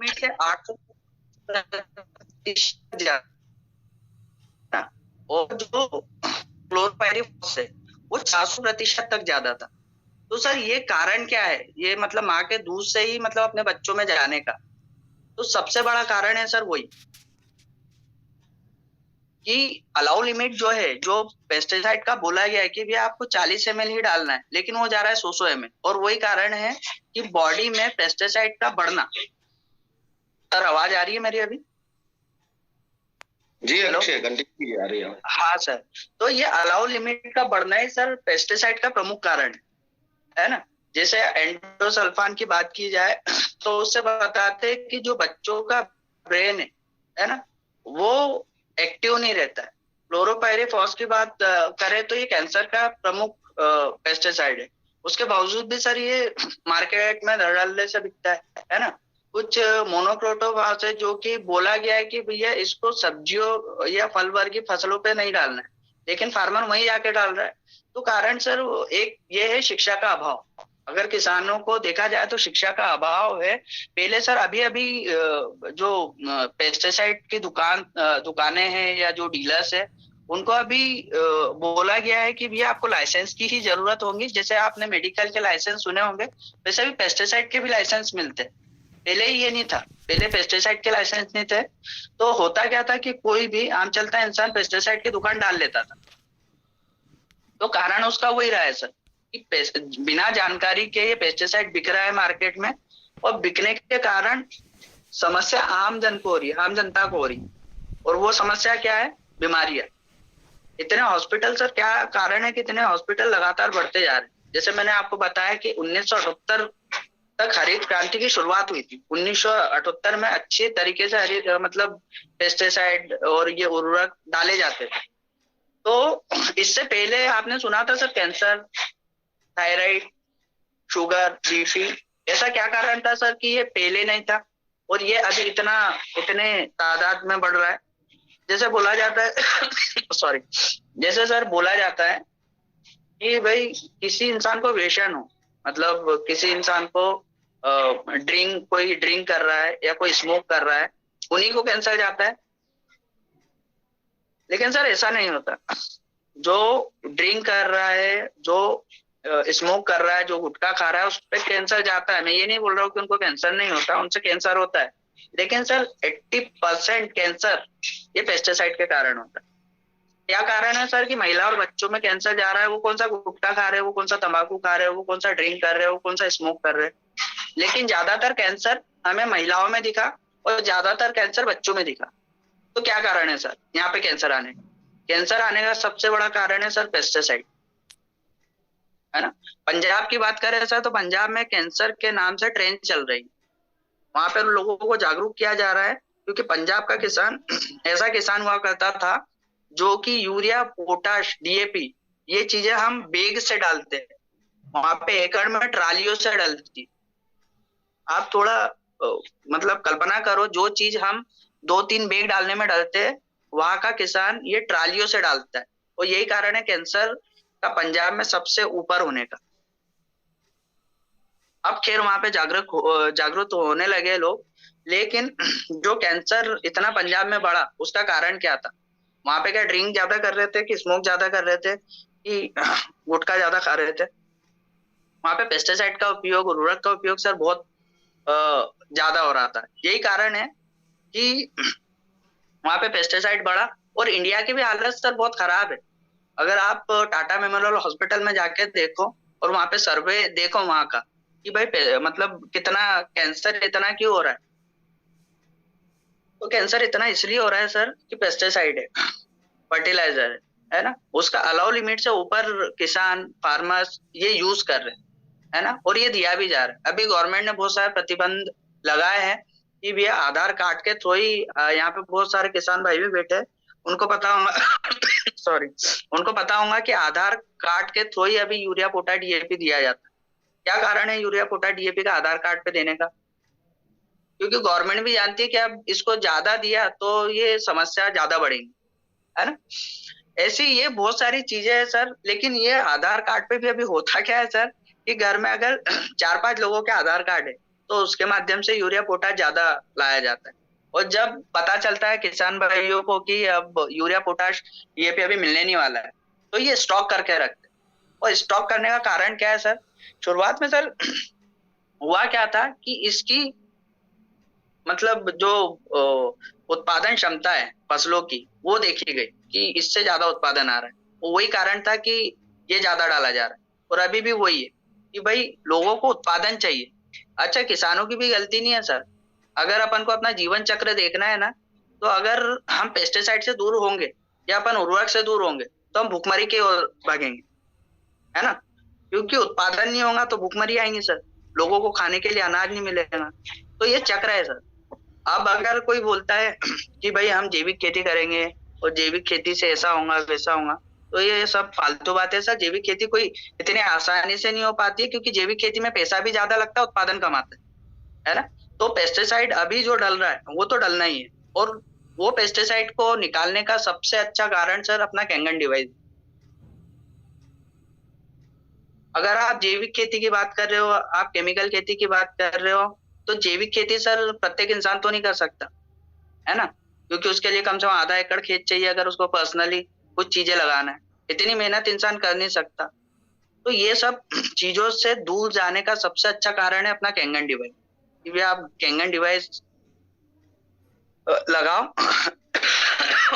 Limit से 800% ज्यादा, और जो क्लोरोपायरीफॉस है वो 400% तक ज्यादा था। तो सर ये कारण क्या है? ये मतलब माँ के दूध से ही मतलब अपने बच्चों में जाने का, तो सबसे बड़ा कारण है सर वही कि अलाउ लिमिट जो है, जो पेस्टिसाइड का बोला गया है कि भैया आपको 40 ml ही डालना है, लेकिन वो जा रहा है 100 ml, और वही कारण है कि बॉडी में पेस्टिसाइड का बढ़ना। सर आवाज आ रही है मेरी अभी? जी अक्षय, कंटिन्यू आ रही है। हाँ सर, तो ये अलाउ लिमिट का बढ़ना ही सर पेस्टिसाइड का प्रमुख कारण है ना। जैसे एंडोसल्फान की बात की जाए तो उससे बताते हैं कि जो बच्चों का ब्रेन है ना, वो एक्टिव नहीं रहता है। क्लोरोपायरीफॉस की बात करें तो ये कैंसर का प्रमुख पेस्टिसाइड है। उसके बावजूद भी सर ये मार्केट में धड़ल्ले से बिकता है ना। कुछ मोनोक्रोटोफास है जो कि बोला गया है कि भैया इसको सब्जियों या फल वर्गी फसलों पे नहीं डालना है, लेकिन फार्मर वहीं जाके डाल रहा है। तो कारण सर एक ये है शिक्षा का अभाव। अगर किसानों को देखा जाए तो शिक्षा का अभाव है। पहले सर अभी अभी जो पेस्टिसाइड की दुकानें हैं या जो डीलर्स है, उनको अभी बोला गया है कि भैया आपको लाइसेंस की ही जरूरत होगी। जैसे आपने मेडिकल के लाइसेंस सुने होंगे, वैसे भी पेस्टिसाइड के भी लाइसेंस मिलते हैं। पहले ये नहीं था, पहले पेस्टिसाइड के लाइसेंस नहीं थे। तो होता क्या था कि कोई भी आम चलता इंसान पेस्टिसाइड की दुकान डाल लेता था। तो कारण उसका वही रहा है सर कि बिना जानकारी के ये पेस्टिसाइड बिक रहा है मार्केट में, और बिकने के कारण समस्या आम जन को हो रही है, आम जनता को हो रही है। और वो समस्या क्या है? बीमारियां। इतने हॉस्पिटल सर, क्या कारण है कि इतने हॉस्पिटल लगातार बढ़ते जा रहे हैं? जैसे मैंने आपको बताया कि 1978 तक हरित क्रांति की शुरुआत हुई थी। 1978 में अच्छे तरीके से हरित मतलब पेस्टिसाइड और ये उर्वरक डाले जाते थे। तो इससे पहले आपने सुना था sir cancer, thyroid, sugar, BP, ऐसा क्या कारण था सर कि ये पहले नहीं था और ये अभी इतने तादाद में बढ़ रहा है? जैसे बोला जाता है सॉरी, जैसे सर बोला जाता है कि भाई किसी इंसान को व्यसन हो, मतलब किसी इंसान को कोई ड्रिंक कर रहा है या कोई स्मोक कर रहा है, उन्हीं को कैंसर जाता है। लेकिन सर ऐसा नहीं होता। जो ड्रिंक कर रहा है, जो स्मोक कर रहा है, जो गुटखा खा रहा है, उस पर कैंसर जाता है। मैं ये नहीं बोल रहा हूँ कि उनको कैंसर नहीं होता, उनसे कैंसर होता है। लेकिन सर 80% कैंसर ये पेस्टिसाइड के कारण होता है। क्या कारण है सर कि महिला और बच्चों में कैंसर जा रहा है? वो कौन सा गुटखा खा रहे हैं, वो कौन सा तंबाकू खा रहे हैं, वो कौन सा ड्रिंक कर रहे हैं, वो कौन सा स्मोक कर रहे हैं। लेकिन ज्यादातर कैंसर हमें महिलाओं में दिखा और ज्यादातर कैंसर बच्चों में दिखा। तो क्या कारण है सर यहाँ पे कैंसर आने का? कैंसर आने का सबसे बड़ा कारण है सर पेस्टिसाइड, है ना। पंजाब की बात करें सर तो पंजाब में कैंसर के नाम से ट्रेन चल रही है। वहां पे लोगों को जागरूक किया जा रहा है, क्योंकि पंजाब का किसान ऐसा किसान हुआ करता था जो कि यूरिया, पोटाश, डीएपी ये चीजें हम बैग से डालते हैं, वहां पे एकड़ में ट्रालियों से डलती। आप थोड़ा मतलब कल्पना करो, जो चीज हम 2-3 बैग डालने में डालते हैं, वहां का किसान ये ट्रालियों से डालता है। और यही कारण है कैंसर का पंजाब में सबसे ऊपर होने का। अब खैर वहां पे जागरूक होने लगे लोग, लेकिन जो कैंसर इतना पंजाब में बढ़ा उसका कारण क्या था? वहां पे क्या ड्रिंक ज्यादा कर रहे थे कि स्मोक ज्यादा कर रहे थे कि गुटखा ज्यादा खा रहे थे? वहां पे पेस्टिसाइड का उपयोग, उर्वरक का उपयोग सर बहुत ज्यादा हो रहा था। यही कारण है कि वहां पे पेस्टिसाइड बढ़ा। और इंडिया की भी हालत सर बहुत खराब है। अगर आप टाटा मेमोरियल हॉस्पिटल में जाके देखो और वहां पे सर्वे देखो वहां का कि भाई मतलब कितना कैंसर इतना क्यों हो रहा है। तो कैंसर इतना इसलिए हो रहा है सर कि पेस्टिसाइड है, फर्टिलाइजर है ना, उसका अलाउ लिमिट से ऊपर किसान, फार्मर्स ये यूज कर रहे हैं, है ना। और ये दिया भी जा रहा है। अभी गवर्नमेंट ने बहुत सारे प्रतिबंध लगाए हैं कि भैया आधार कार्ड के थ्रू ही यहाँ पे बहुत सारे किसान भाई भी बैठे हैं, उनको पता होगा सॉरी, उनको पता होगा कि आधार कार्ड के थ्रू ही अभी यूरिया, पोटा, डीएपी दिया जाता है। क्या कारण है यूरिया, पोटा, डीएपी का आधार कार्ड पे देने का? क्योंकि गवर्नमेंट भी जानती है कि अब इसको ज्यादा दिया तो ये समस्या ज्यादा बढ़ेगी, है ना। ऐसी ये बहुत सारी चीजें हैं सर। लेकिन ये आधार कार्ड पे भी अभी होता क्या है सर कि घर में अगर 4-5 लोगों के आधार कार्ड है तो उसके माध्यम से यूरिया पोटाश ज्यादा लाया जाता है। और जब पता चलता है किसान भाइयों को कि अब यूरिया पोटाश ये पे अभी मिलने नहीं वाला है, तो ये स्टॉक करके रखते हैं। और स्टॉक करने का कारण क्या है सर? शुरुआत में सर हुआ क्या था कि इसकी मतलब जो उत्पादन क्षमता है फसलों की, वो देखी गई कि इससे ज्यादा उत्पादन आ रहा है। वो वही कारण था कि ये ज्यादा डाला जा रहा है। और अभी भी वही है कि भाई लोगों को उत्पादन चाहिए। अच्छा, किसानों की भी गलती नहीं है सर। अगर अपन को अपना जीवन चक्र देखना है ना, तो अगर हम पेस्टिसाइड से दूर होंगे या अपन उर्वरक से दूर होंगे तो हम भुखमरी की ओर भागेंगे, है ना? क्योंकि उत्पादन नहीं होगा तो भुखमरी आएंगी सर, लोगों को खाने के लिए अनाज नहीं मिलेगा। तो ये चक्र है सर। अब अगर कोई बोलता है कि भाई हम जैविक खेती करेंगे और जैविक खेती से ऐसा होगा वैसा होगा, तो ये सब फालतू बात है सर। जैविक खेती कोई इतनी आसानी से नहीं हो पाती है, क्योंकि जैविक खेती में पैसा भी ज्यादा लगता है, उत्पादन कम आता है ना? तो पेस्टिसाइड अभी जो डल रहा है वो तो डलना ही है। और वो पेस्टिसाइड को निकालने का सबसे अच्छा कारण सर अपना कैंगन डिवाइस। अगर आप जैविक खेती की बात कर रहे हो, आप केमिकल खेती की बात कर रहे हो, तो जैविक खेती सर प्रत्येक इंसान तो नहीं कर सकता, है ना? क्योंकि उसके लिए कम से कम आधा एकड़ खेत चाहिए अगर उसको पर्सनली कुछ चीजें लगाना है। इतनी मेहनत इंसान कर नहीं सकता। तो ये सब चीजों से दूर जाने का सबसे अच्छा कारण है अपना कैंगन डिवाइस। कि आप कैंगन डिवाइस लगाओ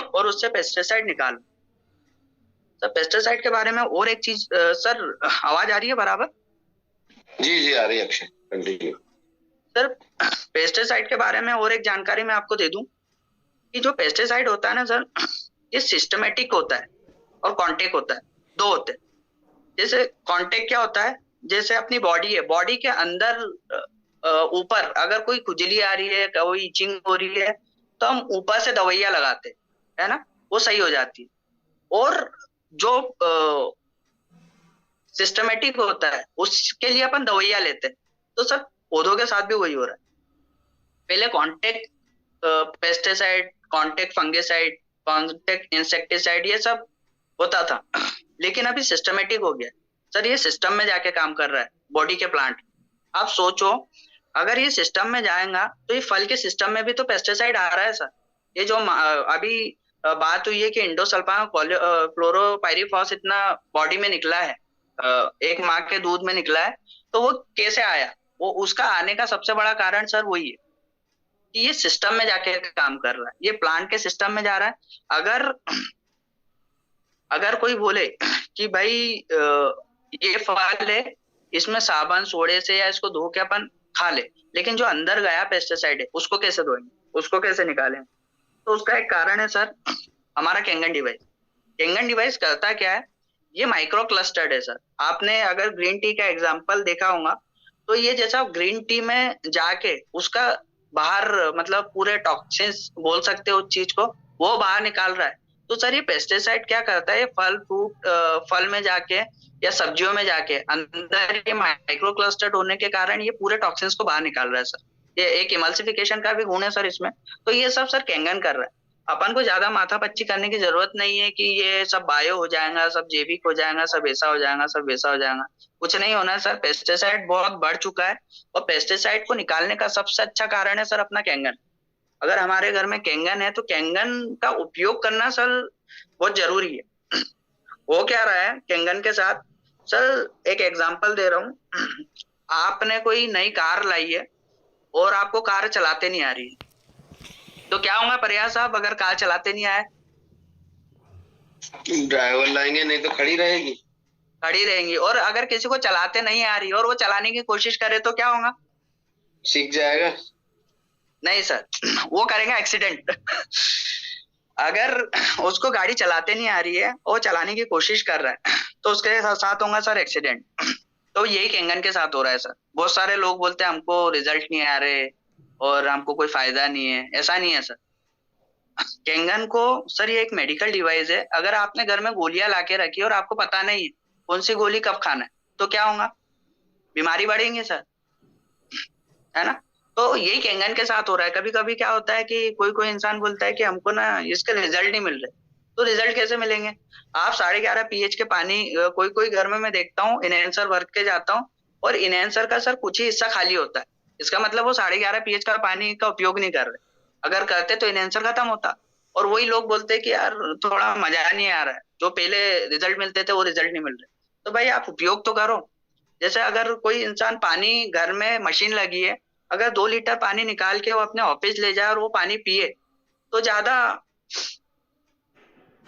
और उससे पेस्टिसाइड निकालो। सर पेस्टिसाइड के बारे में और एक चीज, सर आवाज आ रही है बराबर? जी जी आ रही है अक्षय, कंटिन्यू। सर पेस्टिसाइड के बारे में और एक जानकारी मैं आपको दे दूं कि जो पेस्टिसाइड होता है ना सर, ये सिस्टमेटिक होता है और कॉन्टेक्ट होता है, दो होते हैं। जैसे कॉन्टेक्ट क्या होता है? जैसे अपनी बॉडी है, बॉडी के अंदर ऊपर अगर कोई खुजली आ रही है, कोई इचिंग हो रही है, तो हम ऊपर से दवाइयां लगाते हैं, है ना? वो सही हो जाती है। और जो सिस्टमेटिक होता है उसके लिए अपन दवाइयां लेते हैं। तो सर पौधों के साथ भी वही हो रहा है। पहले contact pesticide, contact fungicide, contact insecticide, ये सब होता था। लेकिन अभी सिस्टमेटिक हो गया सर। ये सिस्टम में जाके काम कर रहा है, बॉडी के प्लांट। आप सोचो, अगर ये सिस्टम में जाएगा तो ये फल के सिस्टम में भी तो पेस्टिसाइड आ रहा है सर। ये जो अभी बात हुई है कि इंडोसल्फान क्लोरोपाइरीफॉस इतना बॉडी में निकला है, एक माँ के दूध में निकला है, तो वो कैसे आया? वो उसका आने का सबसे बड़ा कारण सर वही है कि ये सिस्टम में जाके काम कर रहा है, ये प्लांट के सिस्टम में जा रहा है। अगर अगर कोई बोले कि भाई ये फल है, इसमें साबुन सोडे से या इसको धो के अपन खा ले, लेकिन जो अंदर गया पेस्टिसाइड है उसको कैसे धोएंगे, उसको कैसे निकालें? तो उसका एक कारण है सर हमारा कैंगन डिवाइस। कैंगन डिवाइस करता क्या है? ये माइक्रो क्लस्टर्ड है सर। आपने अगर ग्रीन टी का एग्जाम्पल देखा होगा, तो ये जैसा ग्रीन टी में जाके उसका बाहर मतलब पूरे टॉक्सिन्स बोल सकते हो उस चीज को, वो बाहर निकाल रहा है। तो सर ये पेस्टिसाइड क्या करता है? फल फ्रूट फल में जाके या सब्जियों में जाके अंदर ये माइक्रो क्लस्टर्ड होने के कारण ये पूरे टॉक्सिन्स को बाहर निकाल रहा है सर। ये एक इमल्सिफिकेशन का भी गुण है सर इसमें। तो ये सब सर कैंगन कर रहा है। अपन को ज्यादा माथापच्ची करने की जरूरत नहीं है कि ये सब बायो हो जाएगा, सब जैविक हो जाएगा, सब ऐसा हो जाएगा, सब वैसा हो जाएगा। कुछ नहीं होना है सर। पेस्टिसाइड बहुत बढ़ चुका है और पेस्टिसाइड को निकालने का सबसे अच्छा कारण है सर अपना कैंगन। अगर हमारे घर में कैंगन है तो कैंगन का उपयोग करना सर बहुत जरूरी है। वो क्या रहा है कैंगन के साथ सर, एक एग्जांपल दे रहा हूँ। आपने कोई नई कार लाई है और आपको कार चलाते नहीं आ रही है, तो क्या होगा प्रयास साहब अगर कार चलाते नहीं आए? ड्राइवर लाएंगे, नहीं तो खड़ी रहेगी। खड़ी रहेंगी। और अगर किसी को चलाते नहीं आ रही और वो चलाने की कोशिश करे तो क्या होगा? सीख जाएगा। नहीं सर, वो करेगा एक्सीडेंट। अगर उसको गाड़ी चलाते नहीं आ रही है और चलाने की कोशिश कर रहा है तो उसके साथ होगा सर एक्सीडेंट। तो यही कैंगन के साथ हो रहा है सर। बहुत सारे लोग बोलते हैं हमको रिजल्ट नहीं आ रहे और हमको कोई फायदा नहीं है। ऐसा नहीं है सर। कैंगन को सर ये एक मेडिकल डिवाइस है। अगर आपने घर में गोलियां लाके रखी और आपको पता नहीं है कौन सी गोली कब खाना है, तो क्या होगा? बीमारी बढ़ेंगे सर, है ना? तो यही कैंगन के साथ हो रहा है। कभी कभी क्या होता है कि कोई कोई इंसान बोलता है कि हमको ना इसके रिजल्ट नहीं मिल रहे। तो रिजल्ट कैसे मिलेंगे? आप 11.5 pH के पानी कोई कोई घर में मैं देखता हूँ इनहेंसर भर के जाता हूँ और इनहेंसर का सर कुछ ही हिस्सा खाली होता है इसका मतलब वो 11.5 pH का पानी का उपयोग नहीं कर रहे। अगर करते तो इनहेंसर खत्म होता। और वही लोग बोलते कि यार थोड़ा मजा नहीं आ रहा है, जो पहले रिजल्ट मिलते थे वो रिजल्ट नहीं मिल रहे। तो भाई आप उपयोग तो करो। जैसे अगर कोई इंसान पानी, घर में मशीन लगी है, अगर 2 लीटर पानी निकाल के वो अपने ऑफिस ले जाए और वो पानी पिए तो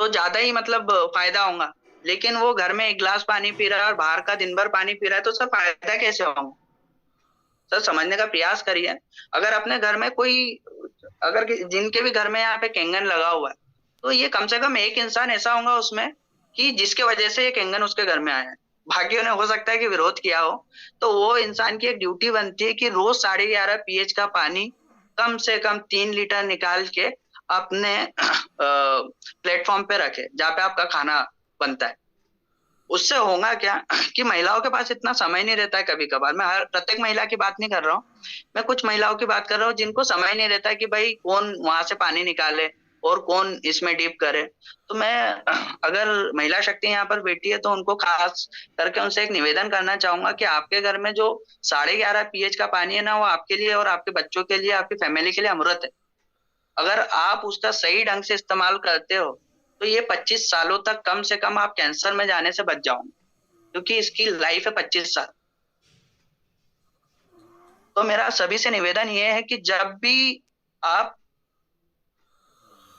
ज्यादा ही मतलब फायदा होगा। लेकिन वो घर में 1 गिलास पानी पी रहा है और बाहर का दिन भर पानी पी रहा है, तो सर फायदा कैसे होगा? सर समझने का प्रयास करिए। अगर अपने घर में कोई, अगर जिनके भी घर में यहाँ पे कैंगन लगा हुआ है, तो ये कम से कम एक इंसान ऐसा होगा उसमें कि जिसके वजह से ये कैंगन उसके घर में आया है। बाकियों ने हो सकता है कि विरोध किया हो। तो वो इंसान की एक ड्यूटी बनती है कि रोज 11.5 pH का पानी कम से कम 3 लीटर निकाल के अपने प्लेटफॉर्म पे रखे जहाँ पे आपका खाना बनता है। उससे होगा क्या कि महिलाओं के पास इतना समय नहीं रहता है। कभी कभार, मैं हर प्रत्येक महिला की बात नहीं कर रहा हूँ, मैं कुछ महिलाओं की बात कर रहा हूँ जिनको समय नहीं रहता है कि भाई कौन वहां से पानी निकाले और कौन इसमें डीप करे। तो मैं, अगर महिला शक्ति यहाँ पर बैठी है तो उनको खास करके उनसे एक निवेदन करना चाहूंगा कि आपके घर में जो 11.5 pH का पानी है ना, वो आपके लिए और आपके बच्चों के लिए, आपकी फैमिली के लिए अमृत है। अगर आप उसका सही ढंग से इस्तेमाल करते हो तो ये 25 सालों तक कम से कम आप कैंसर में जाने से बच जाओगे, क्योंकि इसकी लाइफ है 25 साल। तो मेरा सभी से निवेदन ये है कि जब भी आप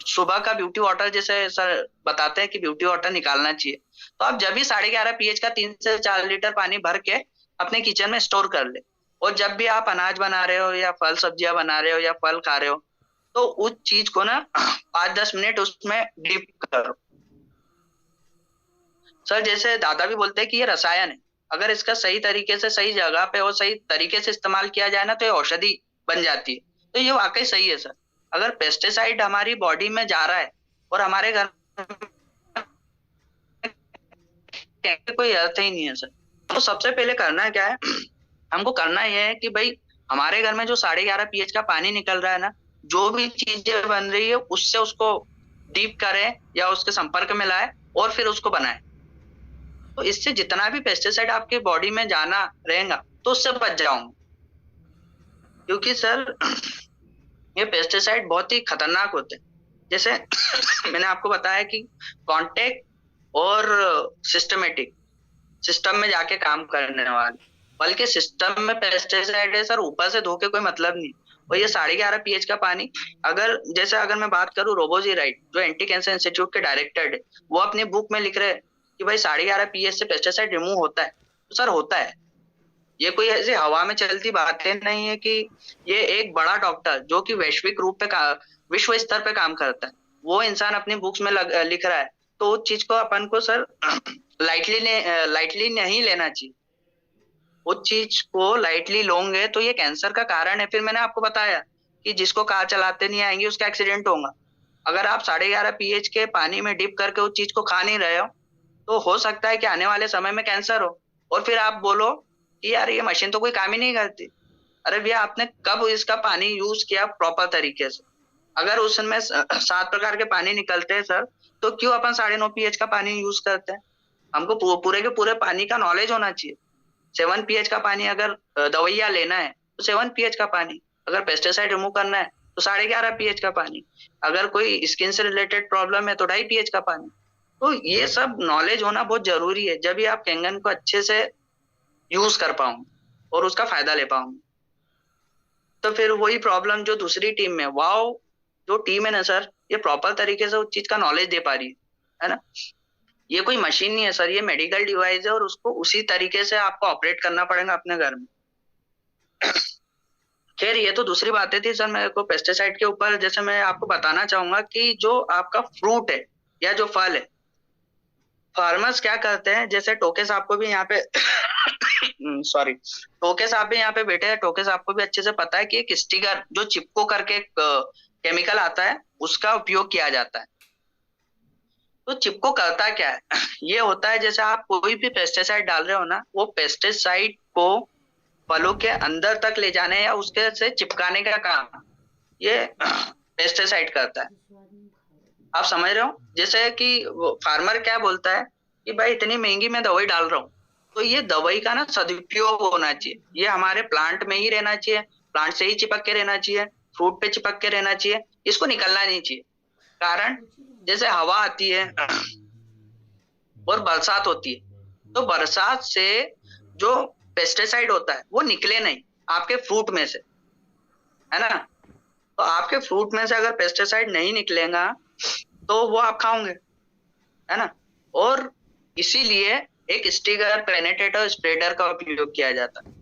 सुबह का ब्यूटी वाटर, जैसे सर बताते हैं कि ब्यूटी वाटर निकालना चाहिए, तो आप जब भी 11.5 pH का 3 से 4 लीटर पानी भर के अपने किचन में स्टोर कर ले। और जब भी आप अनाज बना रहे हो या फल सब्जियां बना रहे हो या फल खा रहे हो, तो उस चीज को ना 5-10 मिनट उसमें डीप करो। सर जैसे दादा भी बोलते हैं कि ये रसायन है, अगर इसका सही तरीके से, सही जगह पे और सही तरीके से इस्तेमाल किया जाए ना, तो ये औषधि बन जाती है। तो ये वाकई सही है सर। अगर पेस्टिसाइड हमारी बॉडी में जा रहा है और हमारे घर में कोई अर्थ ही नहीं है सर, तो सबसे पहले करना क्या है, हमको करना यह है कि भाई हमारे घर में जो 11.5 pH का पानी निकल रहा है ना, जो भी चीजें बन रही है उससे उसको डीप करें या उसके संपर्क में लाए और फिर उसको बनाए। तो इससे जितना भी पेस्टिसाइड आपके बॉडी में जाना रहेगा तो उससे बच जाऊंगा। क्योंकि सर ये पेस्टिसाइड बहुत ही खतरनाक होते हैं। जैसे मैंने आपको बताया कि कॉन्टेक्ट और सिस्टमेटिक, सिस्टम में जाके काम करने वाले, बल्कि सिस्टम में पेस्टिसाइड है सर, ऊपर से धो के कोई मतलब नहीं। और ये 11.5 pH का पानी, अगर मैं बात करूँ, रोबोजी राइट जो एंटी कैंसर इंस्टीट्यूट के डायरेक्टर है, वो अपनी बुक में लिख रहे हैं कि भाई 11.5 pH से पेस्टिसाइड रिमूव होता है। तो सर होता है, ये कोई ऐसे हवा में चलती बातें नहीं है कि ये एक बड़ा डॉक्टर जो कि वैश्विक रूप पे विश्व स्तर पे काम करता है, वो इंसान अपनी बुक्स में लिख रहा है। तो उस चीज को अपन को सर लाइटली नहीं लेना चाहिए। उस चीज को लाइटली लोगे तो ये कैंसर का कारण है। फिर मैंने आपको बताया कि जिसको कार चलाते नहीं आएंगे उसका एक्सीडेंट होगा। अगर आप 11.5 pH के पानी में डिप करके उस चीज को खा नहीं रहे हो, तो हो सकता है कि आने वाले समय में कैंसर हो। और फिर आप बोलो कि यार ये मशीन तो कोई काम ही नहीं करती। अरे भैया, आपने कब इसका पानी यूज किया प्रॉपर तरीके से? अगर उसमें 7 प्रकार के पानी निकलते हैं सर, तो क्यों अपन 9.5 pH का पानी यूज करते हैं? हमको पूरे के पूरे पानी का नॉलेज होना चाहिए। 7 pH का पानी अगर दवाइयाँ लेना है तो 7 pH का पानी, अगर पेस्टिसाइड रिमूव करना है तो 11.5 pH का पानी, अगर कोई स्किन से रिलेटेड प्रॉब्लम है तो 2.5 pH का पानी। तो ये सब नॉलेज होना बहुत जरूरी है, जब भी आप कैंगन को अच्छे से यूज कर पाऊंगे और उसका फायदा ले पाऊंगे। तो फिर वही प्रॉब्लम जो दूसरी टीम में, वाओ जो टीम है ना सर, ये प्रॉपर तरीके से उस चीज का नॉलेज दे पा रही है ना। ये कोई मशीन नहीं है सर, ये मेडिकल डिवाइस है और उसको उसी तरीके से आपको ऑपरेट करना पड़ेगा अपने घर में। खैर ये तो दूसरी बातें थी सर। मेरे को पेस्टिसाइड के ऊपर जैसे मैं आपको बताना चाहूंगा कि जो आपका फ्रूट है या जो फल है, फार्मर्स क्या करते हैं, जैसे टोके साहब को भी यहाँ पे सॉरी, टोके साहब भी यहाँ पे बैठे हैं, टोके साहब को भी अच्छे से पता है कि एक स्टिकर जो चिपको करके केमिकल आता है उसका उपयोग किया जाता है। तो चिपको करता क्या है ये होता है, जैसे आप कोई भी पेस्टिसाइड डाल रहे हो ना, वो पेस्टिसाइड को फलों के अंदर तक ले जाने या उसके से चिपकाने का काम ये पेस्टिसाइड करता है। आप समझ रहे हो? जैसे कि फार्मर क्या बोलता है कि भाई इतनी महंगी मैं दवाई डाल रहा हूँ, तो ये दवाई का ना सदुपयोग होना चाहिए, ये हमारे प्लांट में ही रहना चाहिए प्लांट से ही चिपक के रहना चाहिए, फ्रूट पे चिपक के रहना चाहिए, इसको निकलना नहीं चाहिए। कारण जैसे हवा आती है और बरसात होती है, तो बरसात से जो पेस्टिसाइड होता है वो निकले नहीं आपके फ्रूट में से, है ना। तो आपके फ्रूट में से अगर पेस्टिसाइड नहीं निकलेगा तो वो आप खाओगे, है ना। और इसीलिए एक स्टिगर, पेनेट्रेटर, स्प्रेडर का उपयोग किया जाता है।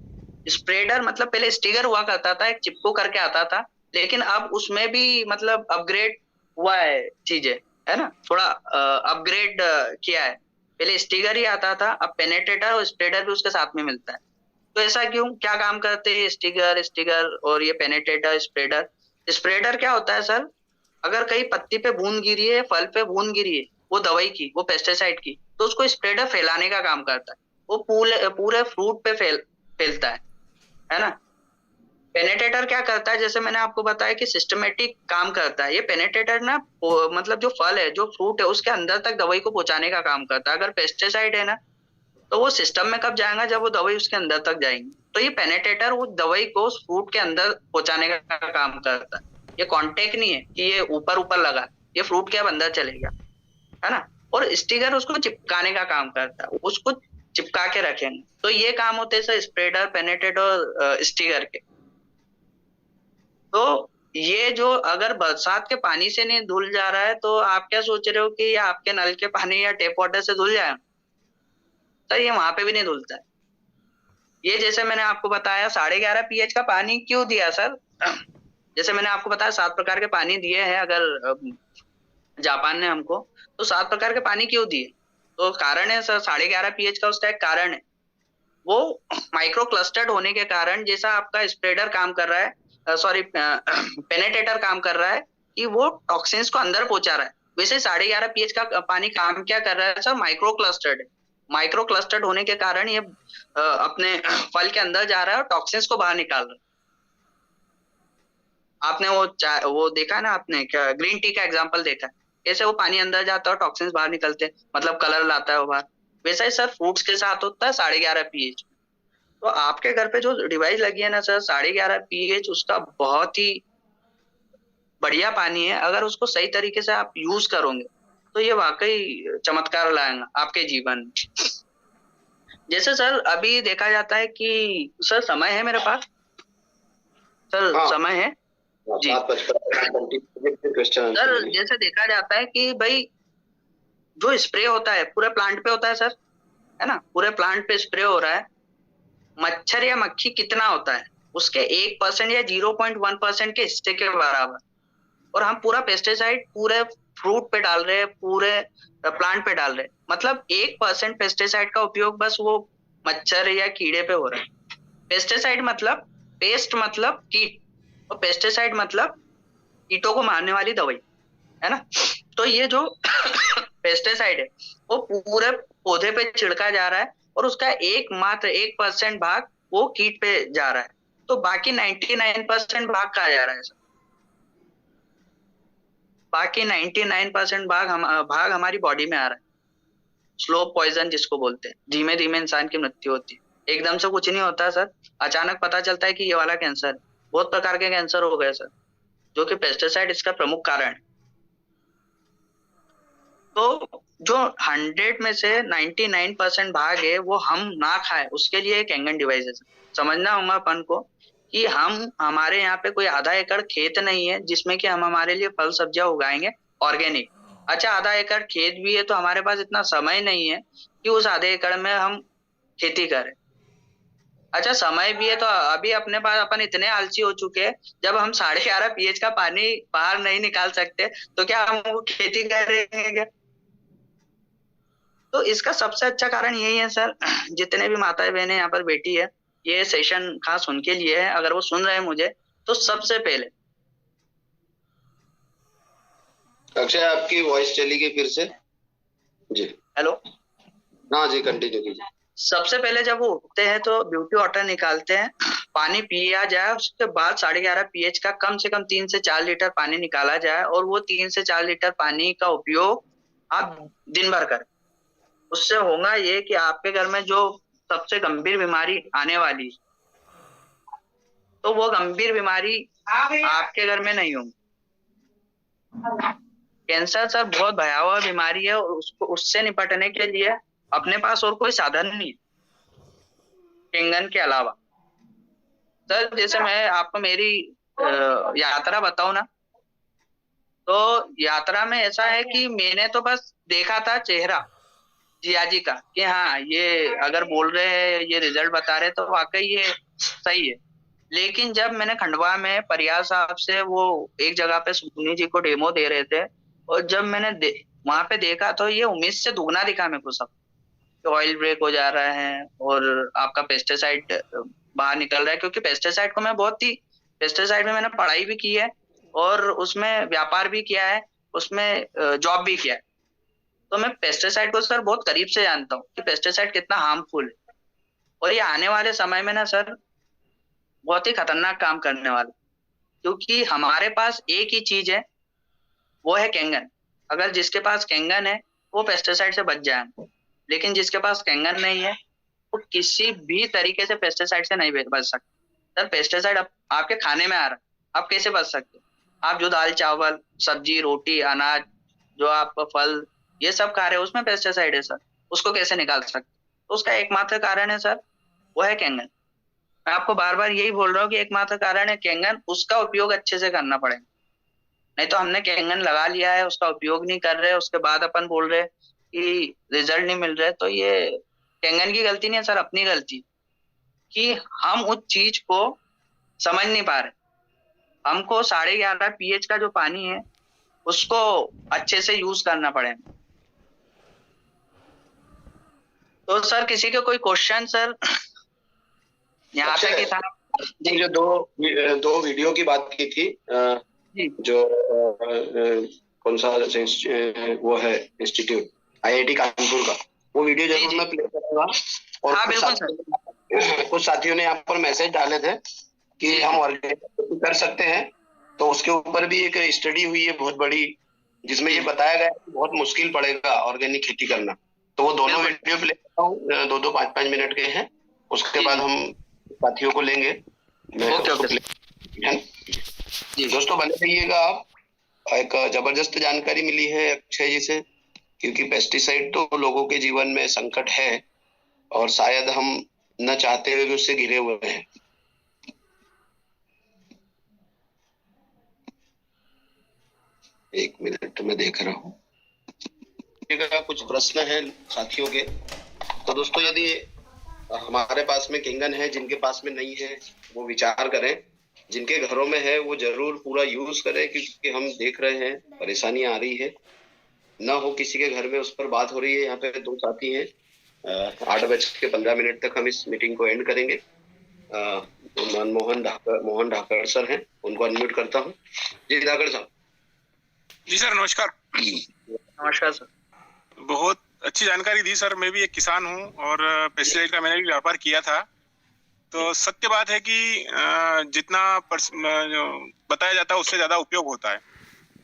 स्प्रेडर मतलब पहले स्टिगर हुआ करता था, एक चिपको करके आता था, लेकिन अब उसमें भी मतलब अपग्रेड हुआ है चीजें, है ना, थोड़ा अपग्रेड किया है। पहले स्टिगर ही आता था, अब पेनेट्रेटर और स्प्रेडर भी उसके साथ में मिलता है। तो ऐसा क्यों, क्या काम करते हैं स्टिगर स्टिगर और ये पेनेट्रेटर, स्प्रेडर? स्प्रेडर क्या होता है सर, अगर कहीं पत्ती पे बूंद गिरी है, फल पे बूंद गिरी है, वो दवाई की, वो पेस्टिसाइड की, तो उसको स्प्रेडर फैलाने का काम करता है। वो पूरे पूरे फ्रूट पे फैलता है ना। पेनेट्रेटर क्या करता है, जैसे मैंने आपको बताया कि सिस्टमेटिक काम करता है। ये पेनेट्रेटर ना मतलब जो फल है, जो फ्रूट है, उसके अंदर तक दवाई को पहुंचाने का काम करता है। अगर पेस्टिसाइड है ना, तो वो सिस्टम में कब जाएगा, जब वो दवाई उसके अंदर तक जाएंगी। तो ये पेनेट्रेटर वो दवाई को उस फ्रूट के अंदर पहुंचाने का काम करता है। ये कांटेक्ट नहीं है कि ये ऊपर ऊपर लगा, ये फ्रूट के अब अंदर चलेगा, है ना। और स्टिकर उसको चिपकाने का काम करता है, उसको चिपका के रखेंगे। तो ये काम होते हैं सर स्प्रेडर, पेनेट्रेटर और स्टिकर के। तो ये जो अगर बरसात के पानी से नहीं धुल जा रहा है, तो आप क्या सोच रहे हो कि ये आपके नल के पानी या टेप वाटर से धुल जाए? सर ये वहां पे भी नहीं धुलता है। ये जैसे मैंने आपको बताया 11.5 pH का पानी क्यों दिया सर? जैसे मैंने आपको बताया 7 प्रकार के पानी दिए हैं, अगर जापान ने हमको, तो 7 प्रकार के पानी क्यों दिए? तो कारण है सर 11.5 pH का, उसका एक कारण है। वो माइक्रो क्लस्टर्ड होने के कारण, जैसा आपका स्प्रेडर काम कर रहा है, सॉरी पेनेट्रेटर काम कर रहा है कि वो टॉक्सिन्स को अंदर पहुंचा रहा है, वैसे 11.5 pH का पानी काम क्या कर रहा है सर, माइक्रो क्लस्टर्ड है। माइक्रो क्लस्टर्ड होने के कारण ये अपने फल के अंदर जा रहा है और टॉक्सिन्स को बाहर निकाल रहा है। आपने वो देखा ना, आपने क्या ग्रीन टी का एग्जांपल देखा है, कैसे वो पानी अंदर जाता है और टॉक्सिन्स बाहर निकलते हैं, मतलब कलर लाता है वो बाहर। वैसा ही सर फ्रूट्स के साथ होता है 11.5 pH। तो आपके घर पे जो डिवाइस लगी है ना सर, 11.5 pH उसका बहुत ही बढ़िया पानी है। अगर उसको सही तरीके से आप यूज करोगे तो ये वाकई चमत्कार लाएगा आपके जीवन में। जैसे सर अभी देखा जाता है कि सर समय है मेरे पास, सर हाँ, समय है जी। 7:55 क्वेश्चन सर जैसे देखा जाता है कि भाई जो स्प्रे होता है पूरे प्लांट पे होता है सर, है ना, पूरे प्लांट पे स्प्रे हो रहा है। मच्छर या मक्खी कितना होता है, उसके 1% या 0.1% के हिस्से के बराबर। और हम पूरा पेस्टिसाइड पूरे फ्रूट पे डाल रहे हैं, पूरे प्लांट पे डाल रहे हैं। मतलब 1% पेस्टिसाइड का उपयोग बस वो मच्छर या कीड़े पे हो रहा है। पेस्टिसाइड मतलब, पेस्ट मतलब कीट, और पेस्टिसाइड मतलब कीटों को मारने वाली दवाई, है ना। तो ये जो पेस्टिसाइड है वो पूरे पौधे पे छिड़का जा रहा है, और उसका मात्र 1% भाग वो कीट पे जा रहा है। तो बाकी 99% भाग कहाँ जा रहा है सर? बाकी 99% भाग हमारी बॉडी में आ रहा है। स्लो पॉइजन जिसको बोलते हैं, धीमे धीमे इंसान की मृत्यु होती है। एकदम से कुछ नहीं होता सर, अचानक पता चलता है कि ये वाला कैंसर है। बहुत प्रकार के कैंसर हो गए सर, जो कि पेस्टिसाइड इसका प्रमुख कारण है। तो जो 100 में से 99% भाग है वो हम ना खाए, उसके लिए एक एंगन डिवाइस है। समझना होगा अपन को कि हम, हमारे यहाँ पे कोई आधा एकड़ खेत नहीं है जिसमें कि हम हमारे लिए फल सब्जियां उगाएंगे ऑर्गेनिक। अच्छा, आधा एकड़ खेत भी है तो हमारे पास इतना समय नहीं है कि उस आधे एकड़ में हम खेती करें। अच्छा, समय भी है तो अभी अपने पास अपन इतने आलसी हो चुके हैं, जब हम 11.5 pH का पानी बाहर नहीं निकाल सकते तो क्या हम वो खेती करेंगे क्या? तो इसका सबसे अच्छा कारण यही है सर, जितने भी माताएं बहनें यहाँ पर बैठी है, ये सेशन खास उनके लिए है, अगर वो सुन रहे हैं मुझे, तो सबसे पहले। अक्षय, आपकी वॉइस चली गई फिर से। जी। हेलो। हाँ जी, कंटिन्यू कीजिए। सबसे पहले जब वो उठते हैं तो ब्यूटी वाटर निकालते हैं, पानी पिया जाए, उसके बाद 11.5 pH का कम से कम 3 से 4 लीटर पानी निकाला जाए, और वो 3 से 4 लीटर पानी का उपयोग आप दिन भर करें। उससे होगा ये कि आपके घर में जो सबसे गंभीर बीमारी आने वाली, तो तो वो गंभीर बीमारी आपके घर में नहीं होगी। कैंसर सर बहुत भयावह बीमारी है और उसको उससे निपटने के लिए अपने पास और कोई साधन नहीं है ईंधन के अलावा। सर जैसे मैं आपको मेरी यात्रा बताऊं ना, तो यात्रा में ऐसा है कि मैंने तो बस देखा था चेहरा जिया जी का कि हाँ ये अगर बोल रहे हैं, ये रिजल्ट बता रहे तो वाकई ये सही है। लेकिन जब मैंने खंडवा में परियार साहब से वो एक जगह पे सुनी जी को डेमो दे रहे थे, और जब मैंने वहां पे देखा तो ये उम्मीद से दुगना दिखा मेरे को सब, कि ऑयल ब्रेक हो जा रहा है और आपका पेस्टिसाइड बाहर निकल रहा है। क्योंकि पेस्टिसाइड को मैं पेस्टिसाइड में मैंने पढ़ाई भी की है और उसमें व्यापार भी किया है, उसमें जॉब भी किया है। तो मैं पेस्टिसाइड को सर बहुत करीब से जानता हूँ कि पेस्टिसाइड कितना हार्मफुल है, और ये आने वाले समय में ना सर बहुत ही खतरनाक काम करने वाला। क्योंकि हमारे पास एक ही चीज है, वो है कैंगन। अगर जिसके पास कैंगन है वो पेस्टिसाइड से बच जाए, लेकिन जिसके पास कैंगन नहीं है वो किसी भी तरीके से पेस्टिसाइड से नहीं बच सकता। सर पेस्टिसाइड आपके खाने में आ रहा है, आप कैसे बच सकते? आप जो दाल चावल सब्जी रोटी अनाज, जो आप फल ये सब खा रहे हो उसमें पेस्टिसाइड है सर, उसको कैसे निकाल सकते? तो उसका एकमात्र कारण है सर, वो है कैंगन। मैं आपको बार बार यही बोल रहा हूँ कि एकमात्र कारण है कैंगन, उसका उपयोग अच्छे से करना पड़ेगा। नहीं तो हमने कैंगन लगा लिया है, उसका उपयोग नहीं कर रहे, उसके बाद अपन बोल रहे कि रिजल्ट नहीं मिल रहे, तो ये कैंगन की गलती नहीं है सर, अपनी गलती कि हम उस चीज को समझ नहीं पा रहे। हमको 11.5 pH का जो पानी है उसको अच्छे से यूज करना पड़ेगा। तो सर किसी के कोई क्वेश्चन सर यहाँ पे की था? जी जो दो वीडियो की बात की थी, जो कौन सा वो है इंस्टीट्यूट IIT कानपुर का, वो वीडियो जरूर मैं प्ले करूंगा। और हाँ, बिल्कुल कुछ साथियों ने यहाँ पर मैसेज डाले थे कि हम ऑर्गेनिक कर सकते हैं, तो उसके ऊपर भी एक स्टडी हुई है बहुत बड़ी, जिसमें ये बताया गया है कि बहुत मुश्किल पड़ेगा ऑर्गेनिक खेती करना। तो वो दोनों वीडियो प्ले करता हूँ, 2-2 5-5 मिनट के हैं। उसके बाद हम साथियों को लेंगे। दोस्तों बने रहिएगा आप। एक जबरदस्त जानकारी मिली है अक्षय जी से, क्योंकि पेस्टिसाइड तो लोगों के जीवन में संकट है और शायद हम न चाहते हुए भी उससे घिरे हुए हैं। एक मिनट में देख रहा हूँ कुछ प्रश्न है साथियों के। तो दोस्तों यदि हमारे पास में कैंगन है, जिनके पास में नहीं है वो विचार करें, जिनके घरों में है वो जरूर पूरा यूज करें, क्योंकि हम देख रहे हैं परेशानियां आ रही है। ना हो किसी के घर में उस पर बात हो रही है। यहाँ पे 2 साथी हैं। 8:15 तक हम इस मीटिंग को एंड करेंगे। मोहन ढाकर सर हैं, उनको अनम्यूट करता हूँ। जी ढाकर साहब। जी सर नमस्कार। नमस्कार सर। बहुत अच्छी जानकारी दी सर। मैं भी एक किसान हूँ और पेस्टिसाइड का मैंने भी व्यापार किया था। तो सत्य बात है कि जितना बताया जाता है उससे ज्यादा उपयोग होता है,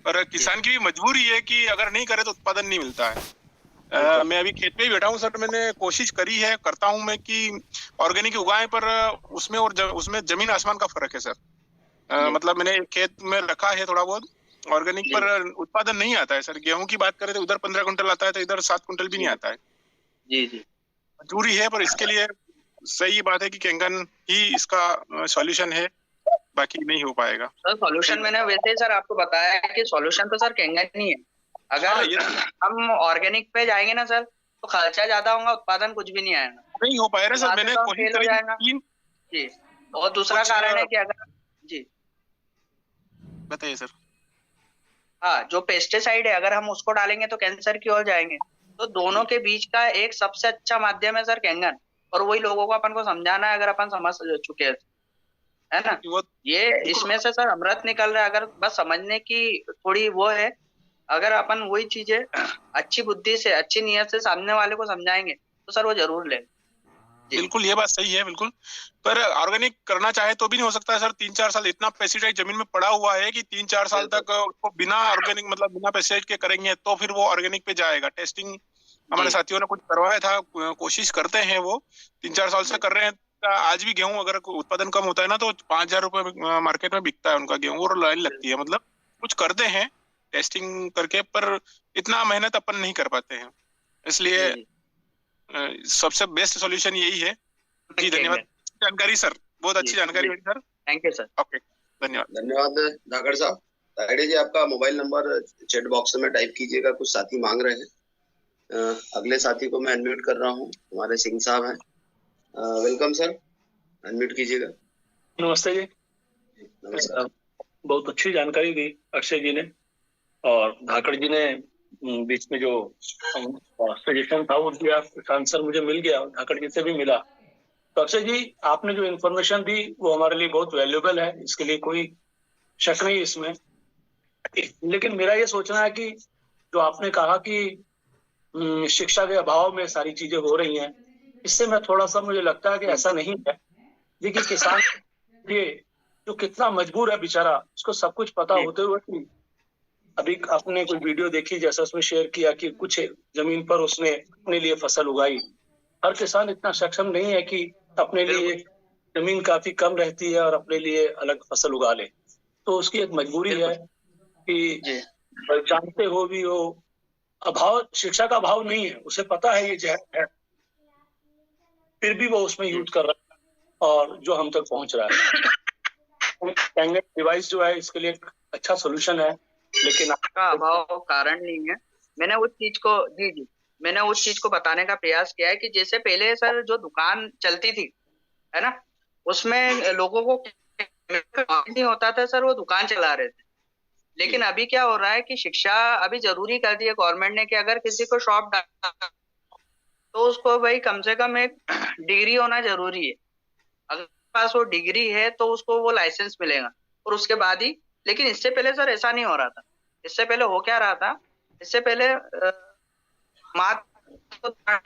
पर किसान की भी मजबूरी है कि अगर नहीं करे तो उत्पादन नहीं मिलता है। मैं अभी खेत में ही बैठा हूँ सर। मैंने कोशिश करी है, करता हूँ मैं कि ऑर्गेनिक उगाएं, पर उसमें और उसमें जमीन आसमान का फर्क है सर। मतलब मैंने खेत में रखा है थोड़ा बहुत ऑर्गेनिक, पर उत्पादन नहीं आता है सर। गेहूं की बात करें तो उधर 15 क्विंटल आता है, तो इधर 7 क्विंटल भी नहीं आता है। जी मजबूरी है, पर इसके लिए सही बात है कि कैंगन ही इसका सॉल्यूशन है, बाकी नहीं हो पाएगा सर। सॉल्यूशन मैंने वैसे ही सर आपको बताया है कि सॉल्यूशन तो सर कैंगन ही है। अगर हम ऑर्गेनिक पे जाएंगे ना सर, तो खर्चा ज्यादा होगा, उत्पादन कुछ भी नहीं आएगा, नहीं हो पाएगा सर। मैंने कोशिश करी जी। और दूसरा कारण है कि अगर जी बताइए सर। हाँ, जो पेस्टिसाइड है अगर हम उसको डालेंगे तो कैंसर की ओर जाएंगे। तो दोनों के बीच का एक सबसे अच्छा माध्यम है सर कैंगन, और वही लोगों को अपन को समझाना है, अगर अपन समझ चुके हैं, है ना। ये इसमें से सर अमृत निकल रहा है, अगर बस समझने की थोड़ी वो है। अगर अपन वही चीजें अच्छी बुद्धि से अच्छी नीयत से सामने वाले को समझाएंगे तो सर वो जरूर ले। बिल्कुल ये बात सही है बिल्कुल, पर ऑर्गेनिक करना चाहे तो भी नहीं हो सकता है सर। 3-4 साल इतना पेस्टिसाइड जमीन में पड़ा हुआ है कि 3-4 साल तक उसको बिना ऑर्गेनिक मतलब बिना पेस्टिसाइड के करेंगे तो फिर वो ऑर्गेनिक पे जाएगा। टेस्टिंग हमारे साथियों ने कुछ करवाया था, कोशिश करते हैं वो 3-4 साल से कर रहे हैं, का आज भी गेहूं अगर उत्पादन कम होता है ना तो 5,000 रुपए मार्केट में बिकता है उनका गेहूं, और लाइन लगती है। मतलब कुछ करते हैं टेस्टिंग करके, पर इतना मेहनत अपन नहीं कर पाते हैं, इसलिए सबसे बेस्ट सॉल्यूशन यही है। जी धन्यवाद जानकारी सर, बहुत अच्छी जानकारी हुई sir. Thank you sir. Okay, धन्यवाद। धन्यवाद धाकड़ साहब। तायडे जी, आपका मोबाइल नंबर चैट बॉक्स में टाइप कीजिएगा, कुछ साथी मांग रहे हैं। अगले साथी को मैं अनम्यूट कर रहा हूँ, हमारे सिंह साहब हैं। वेलकम सर, अनम्यूट कीजिएगा। नमस्ते जी। नमस्कार। बहुत अच्छी जानकारी दी अक्षय जी ने, और धाकड़ जी ने बीच में जो सजेशन था वो दिया, आंसर मुझे मिल गया, धाकड़ जी से भी मिला। तो अक्षय जी, आपने जो इन्फॉर्मेशन दी वो हमारे लिए बहुत वैल्यूएबल है, इसके लिए कोई शक नहीं इसमें। लेकिन मेरा ये सोचना है कि जो आपने कहा कि शिक्षा के अभाव में सारी चीजें हो रही हैं, इससे मैं थोड़ा सा, मुझे लगता है कि ऐसा नहीं है। देखिए, किसान ये जो कितना मजबूर है बेचारा, उसको सब कुछ पता होते हुए कि अभी आपने कोई वीडियो देखी जैसा उसमें शेयर किया कि कुछ जमीन पर उसने अपने लिए फसल उगाई। हर किसान इतना सक्षम नहीं है कि अपने लिए, जमीन काफी कम रहती है और अपने लिए अलग फसल उगा ले, तो उसकी एक मजबूरी है कि जानते हो भी हो, अभाव, शिक्षा का अभाव नहीं है, उसे पता है ये जहर है, फिर भी वो उसमें यूज कर रहा है और जो हम तक पहुंच रहा है। डिवाइस जो है इसके लिए एक अच्छा सोल्यूशन है, लेकिन का अभाव कारण नहीं है। मैंने उस चीज को बताने का प्रयास किया है कि जैसे पहले सर जो दुकान चलती थी, है ना, उसमें लोगों को नहीं होता था सर, वो दुकान चला रहे थे। लेकिन अभी क्या हो रहा है कि शिक्षा अभी जरूरी कर दी है गवर्नमेंट ने कि अगर किसी को शॉप डालना तो उसको भाई कम से कम एक डिग्री होना जरूरी है। अगर पास वो डिग्री है तो उसको वो लाइसेंस मिलेगा, और उसके बाद ही। लेकिन इससे पहले सर ऐसा नहीं हो रहा था। इससे पहले हो क्या रहा था, इससे पहले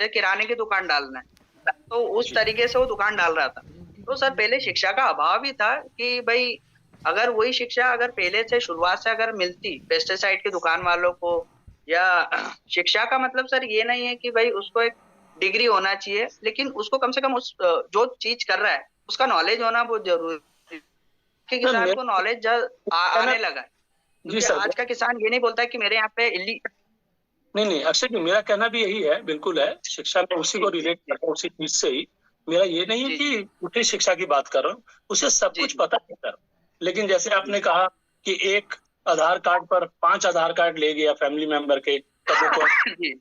किराने की दुकान डालना है तो उस तरीके से वो दुकान डाल रहा था। तो सर पहले शिक्षा का अभाव ही था कि भाई अगर वही शिक्षा अगर पहले से शुरुआत से अगर मिलती पेस्टिसाइड की दुकान वालों को, या शिक्षा का मतलब सर ये नहीं है कि भाई उसको एक डिग्री होना चाहिए, लेकिन उसको कम से कम उस जो चीज कर रहा है उसका नॉलेज होना बहुत जरूरी है कि किसान को नॉलेज आने लगा है। जी सर, आज का किसान ये नहीं बोलता कि मेरे यहाँ पे नहीं अक्षय जी, मेरा कहना भी यही है, बिल्कुल है, शिक्षा में उसी को रिलेट करता हूँ, उसी चीज से ही। मेरा ये नहीं है कि उठी शिक्षा की बात कर रहा हूँ, उसे सब कुछ पता है सर। लेकिन जैसे आपने कहा कि एक आधार कार्ड पर 5 आधार कार्ड ले गया फैमिली मेंबर के, तब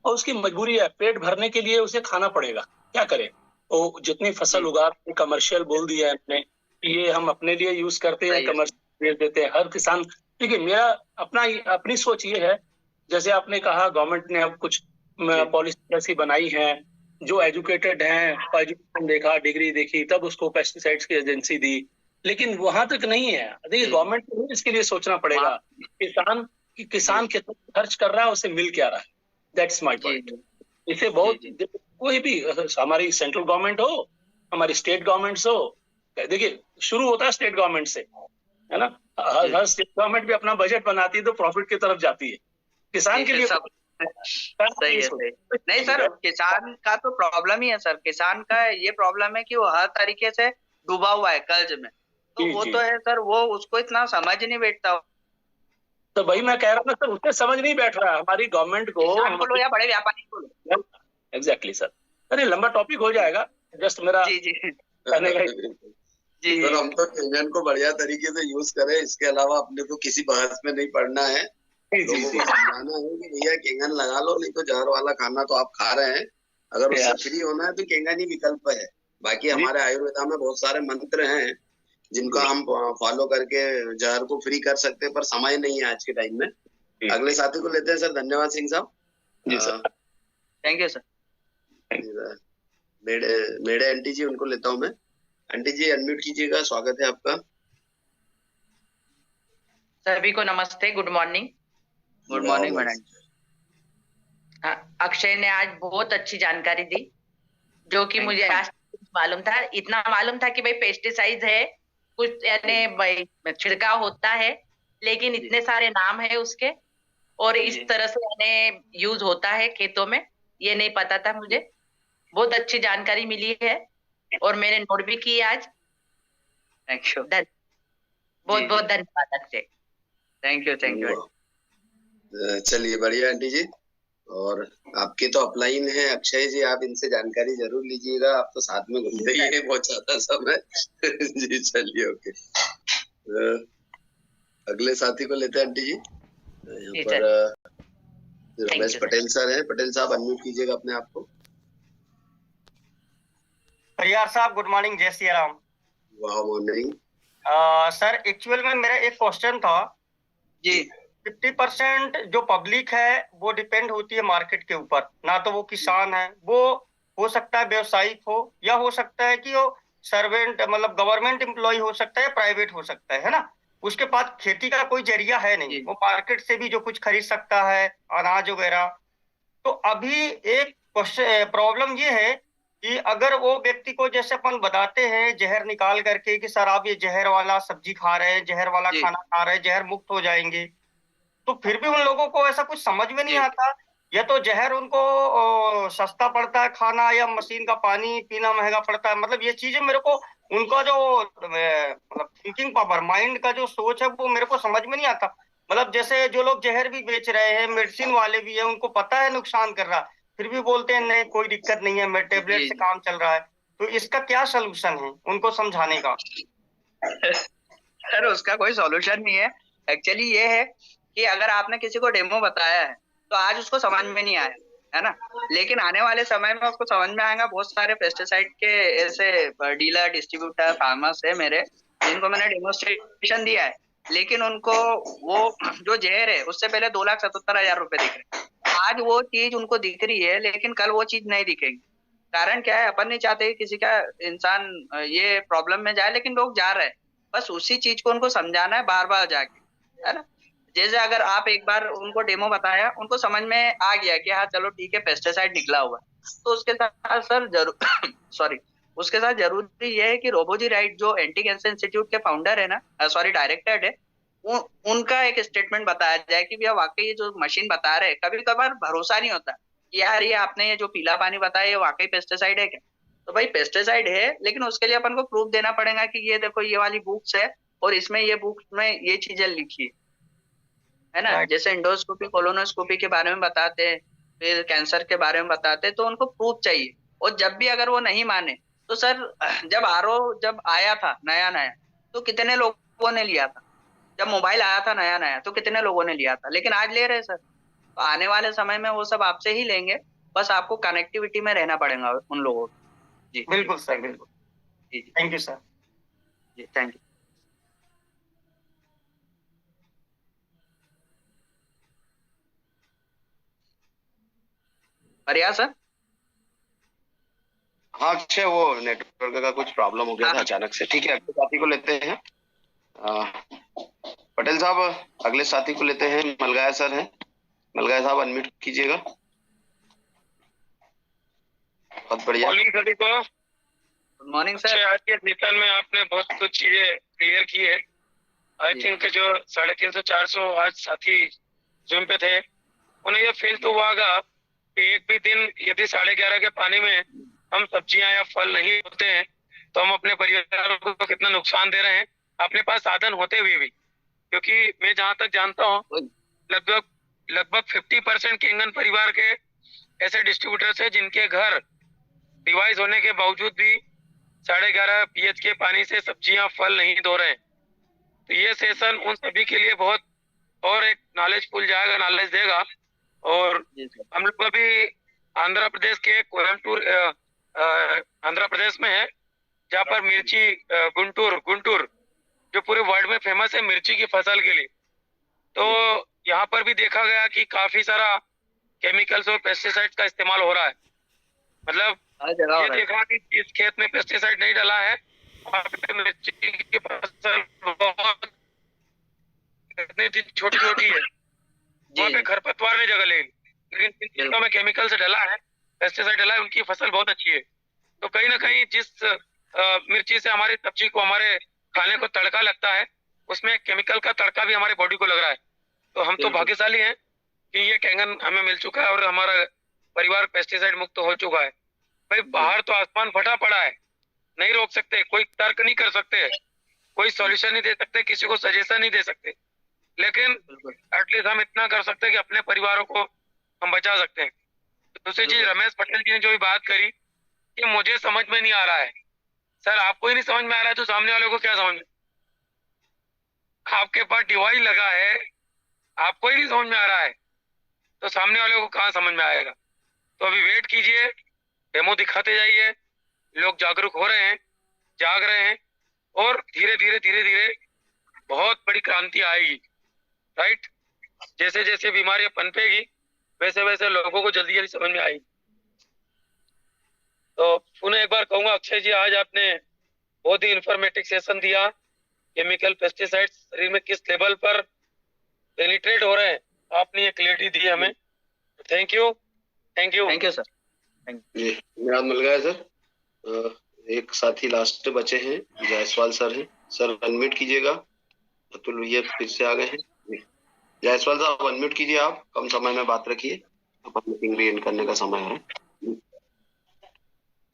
और उसकी मजबूरी है, पेट भरने के लिए उसे खाना पड़ेगा, क्या करे। वो जितनी फसल उगा, कमर्शियल बोल दिया है, ये हम अपने लिए यूज करते हैं, कमर्शियल बेच देते हैं हर किसान। देखिए, मेरा अपनी सोच ये है, जैसे आपने कहा गवर्नमेंट ने अब कुछ पॉलिसी ऐसी बनाई है, जो एजुकेटेड हैं, एजुकेशन देखा, डिग्री देखी, तब उसको पेस्टिसाइड्स की एजेंसी दी, लेकिन वहां तक नहीं है। देखिए, गवर्नमेंट को इसके लिए सोचना पड़ेगा, किसान कितना खर्च कर रहा है, उसे मिल क्या रहा है। That's my point. इसे बहुत, कोई भी, हमारी सेंट्रल गवर्नमेंट हो, हमारी स्टेट गवर्नमेंट्स हो, देखिए शुरू होता है स्टेट गवर्नमेंट से, है ना। हर स्टेट गवर्नमेंट भी अपना बजट बनाती है तो प्रॉफिट की तरफ जाती है, किसान के लिए सही है। नहीं सर, किसान का तो प्रॉब्लम ही है सर, किसान का ये प्रॉब्लम है कि वो हर तरीके से डूबा हुआ है कर्ज में, तो वो तो है सर, वो उसको इतना समझ नहीं बैठता। तो भाई मैं कह रहा हूँ सर, उससे समझ नहीं बैठ रहा है हमारी गवर्नमेंट को लो या बड़े व्यापारी को लो। एग्जैक्टली सर, अरे लंबा टॉपिक हो जाएगा, जस्ट मेरा कहने का जी। सर हम तो केंगन को बढ़िया तरीके से यूज करें, इसके अलावा अपने को किसी बहस में नहीं पड़ना है। लोगों को समझाना है कि भैया केंगन लगा लो, नहीं तो जहर वाला खाना तो आप खा रहे हैं, अगर उससे फ्री होना है तो केंगन ही विकल्प है। बाकी हमारे आयुर्वेदा में बहुत सारे मंत्र हैं जिनको हम फॉलो करके जहर को फ्री कर सकते हैं, पर समय नहीं है आज के टाइम में। अगले साथी को लेते हैं सर। धन्यवाद सिंह साहब। जी सर, थैंक यू सर। मेरे आंटी जी, उनको लेता हूँ मैं। आंटी जी अनम्यूट कीजिएगा, स्वागत है आपका। सभी को नमस्ते, good morning. Good morning madam. Akshay ने आज बहुत अच्छी जानकारी दी, जो कि मुझे आज मालूम था। इतना मालूम था कि भाई पेस्टिसाइड है कुछ, यानी भाई छिड़काव होता है, लेकिन इतने सारे नाम है उसके, और इस तरह से यानी यूज होता है खेतों में, ये नहीं पता था मुझे। बहुत अच्छी जानकारी मिली है, और मैंने नोट भी की आज। Thank you. बहुत बहुत धन्यवाद अक्षय। Thank you. चलिए बढ़िया आंटी जी। और आपके तो अपलाइन है अक्षय जी, आप इनसे जानकारी जरूर लीजिएगा, आप तो साथ में घूमते ही हैं बहुत ज्यादा समय। जी चलिए ओके। अगले साथी को लेते हैं आंटी जी। यहाँ पर रमेश पटेल सर हैं। पटेल साहब अनम्यूट कीजिएगा अपने आप को। परियार साहब गुड मॉर्निंग, जय श्री राम। वाह मॉर्निंग। सर एक्चुअल में मेरा एक क्वेश्चन था जी। 50% जो पब्लिक है वो डिपेंड होती है मार्केट के ऊपर, ना तो वो किसान है, वो हो सकता है व्यवसायिक हो, या हो सकता है कि वो सर्वेंट मतलब गवर्नमेंट एम्प्लॉय हो सकता है, प्राइवेट हो सकता है ना। उसके पास खेती का कोई जरिया है नहीं, वो मार्केट से भी जो कुछ खरीद सकता है अनाज वगैरह। तो अभी एक प्रॉब्लम ये है कि अगर वो व्यक्ति को जैसे अपन बताते हैं जहर निकाल करके कि सर आप ये जहर वाला सब्जी खा रहे हैं, जहर वाला खाना खा रहे हैं, जहर मुक्त हो जाएंगे, तो फिर भी उन लोगों को ऐसा कुछ समझ में नहीं आता। या तो जहर उनको सस्ता पड़ता है खाना, या मशीन का पानी पीना महंगा पड़ता है। मतलब ये चीजें मेरे को उनका जो मतलब थिंकिंग पावर, माइंड का जो सोच है वो मेरे को समझ में नहीं आता। मतलब जैसे जो लोग जहर भी बेच रहे हैं, मेडिसिन वाले भी है, उनको पता है नुकसान कर रहा है, फिर भी बोलते हैं नहीं कोई दिक्कत नहीं है, मेरे टेबलेट से काम चल रहा है। तो इसका क्या सलूशन है उनको समझाने का? सर उसका कोई सॉल्यूशन नहीं है। एक्चुअली ये है कि अगर आपने किसी को डेमो बताया है तो आज उसको समझ में नहीं आया है ना, लेकिन आने वाले समय में उसको समझ में आएगा। बहुत सारे पेस्टिसाइड के ऐसे डीलर डिस्ट्रीब्यूटर फार्मर्स है मेरे, जिनको मैंने डेमोस्ट्रेशन दिया है, लेकिन उनको वो जो जहर है उससे पहले 2,77,000 रुपए दिख रहे हैं। आज वो चीज उनको दिख रही है, लेकिन कल वो चीज नहीं दिखेगी। कारण क्या है, अपन नहीं चाहते किसी का इंसान ये प्रॉब्लम में जाए, लेकिन लोग जा रहे हैं। बस उसी चीज को उनको समझाना है बार बार जाके, है ना। जैसे अगर आप एक बार उनको डेमो बताया, उनको समझ में आ गया कि हाँ चलो ठीक है पेस्टिसाइड निकला हुआ, तो उसके साथ सर जरूर सॉरी उसके साथ जरूरी ये है कि रोबोजी राइट जो एंटी कैंसर इंस्टीट्यूट के फाउंडर है ना, सॉरी डायरेक्टर है, उनका एक स्टेटमेंट बताया जाए कि भैया वाकई ये जो मशीन बता रहे हैं, कभी कभार भरोसा नहीं होता कि यार ये आपने ये जो पीला पानी बताया ये वाकई पेस्टिसाइड है क्या। तो भाई पेस्टिसाइड है, लेकिन उसके लिए अपन को प्रूफ देना पड़ेगा कि ये देखो ये वाली बुक्स है और इसमें ये बुक्स में ये चीजें लिखी है ना। जैसे इंडोस्कोपी कोलोनोस्कोपी के बारे में बताते हैं, फिर कैंसर के बारे में बताते हैं, तो उनको प्रूफ चाहिए। और जब भी अगर वो नहीं माने तो सर जब जब आया था नया नया तो कितने लोगों ने लिया था, जब मोबाइल आया था नया नया तो कितने लोगों ने लिया था, लेकिन आज ले रहे सर। तो आने वाले समय में वो सब आपसे ही लेंगे, बस आपको कनेक्टिविटी में रहना पड़ेगा उन लोगों को। जी बिल्कुल सर, बिल्कुल। जी थैंक यू सर। जी थैंक यू। बढ़िया सर। हाँ अक्षय, वो नेटवर्क का कुछ प्रॉब्लम हो गया था अचानक से। ठीक है, अगले साथी को लेते हैं। पटेल साहब अगले साथी को लेते हैं। मलगाया सर हैं, मलगाया साहब अनम्यूट कीजिएगा। बहुत बढ़िया। मॉर्निंग सभी को। Good morning sir. आज के सेशन में आपने बहुत कुछ चीजें क्लियर की है। आई थिंक जो 350-400 आज साथी जूम पे थे, उन्हें ये फील तो हुआ होगा कि एक भी दिन यदि 11:30 के पानी में हम सब्जियां या फल नहीं होते हैं तो हम अपने परिवार को कितना नुकसान दे रहे हैं, अपने पास साधन होते हुए भी। क्योंकि मैं जहां तक जानता हूँ लगभग 50% केंगन परिवार के ऐसे डिस्ट्रीब्यूटर्स है जिनके घर डिवाइस होने के बावजूद भी 11:30 pH के पानी से सब्जियां फल नहीं धो रहे हैं। तो ये सेशन उन सभी के लिए बहुत और एक नॉलेजफुल जाएगा, नॉलेज देगा। और हम लोग अभी आंध्र प्रदेश के कोयम्बटूर आंध्र प्रदेश में है, जहाँ पर मिर्ची गुंटूर जो पूरे वर्ल्ड में फेमस है मिर्ची की फसल के लिए। तो यहाँ पर भी देखा गया कि काफी सारा केमिकल्स और पेस्टिसाइड्स का इस्तेमाल हो रहा है। मतलब ये देखा कि इस खेत में पेस्टिसाइड नहीं डाला है, मिर्ची की फसल बहुत छोटी छोटी है, वहाँ पे खरपतवार ने जगह ले, लेकिन जिन खेतों में केमिकल से डला है, पेस्टिसाइड डला है, उनकी फसल बहुत अच्छी है। तो कहीं ना कहीं जिस मिर्ची से हमारी सब्जी को, हमारे खाने को तड़का लगता है, उसमें केमिकल का तड़का भी हमारी बॉडी को लग रहा है। तो हम तो भाग्यशाली हैं कि ये कैंगन हमें मिल चुका है और हमारा परिवार पेस्टिसाइड मुक्त हो चुका है। भाई बाहर तो आसमान फटा पड़ा है, नहीं रोक सकते, कोई तर्क नहीं कर सकते, कोई सॉल्यूशन नहीं दे सकते, किसी को सजेशन नहीं दे सकते, लेकिन एटलीस्ट हम इतना कर सकते हैं कि अपने परिवारों को हम बचा सकते हैं। दूसरी चीज, रमेश पटेल जी ने जो भी बात करी कि मुझे समझ में नहीं आ रहा है, सर आपको ही नहीं समझ में आ रहा है तो सामने वाले को क्या समझ में? आपके पास डिवाइस लगा है, आपको ही नहीं समझ में आ रहा है तो सामने वाले को कहाँ समझ में आएगा? तो अभी वेट कीजिए, डेमो दिखाते जाइए, लोग जागरूक हो रहे हैं, जाग रहे हैं, और धीरे धीरे बहुत बड़ी क्रांति आएगी। राइट, जैसे जैसे बीमारियां पनपेगी वैसे वैसे लोगों को जल्दी जल्दी समझ में आएगी। तो पुनः एक बार कहूंगा, अक्षय जी आज आपने बहुत ही इंफॉर्मेटिव सेशन दिया। केमिकल पेस्टिसाइड शरीर में किस लेवल पर पेनिट्रेट हो रहे हैं, आपने ये क्लियरिटी दी हमें। Thank you sir. धन्यवाद मिल गया सर। एक साथी लास्ट बचे हैं, जायसवाल सर हैं। सर अनम्यूट कीजिएगा। अतुल भैया फिर से आ गए हैं। जायसवाल साहब अनम्यूट कीजिए, आप कम समय में बात रखिए, अपन मीटिंग भी एंड करने का समय है।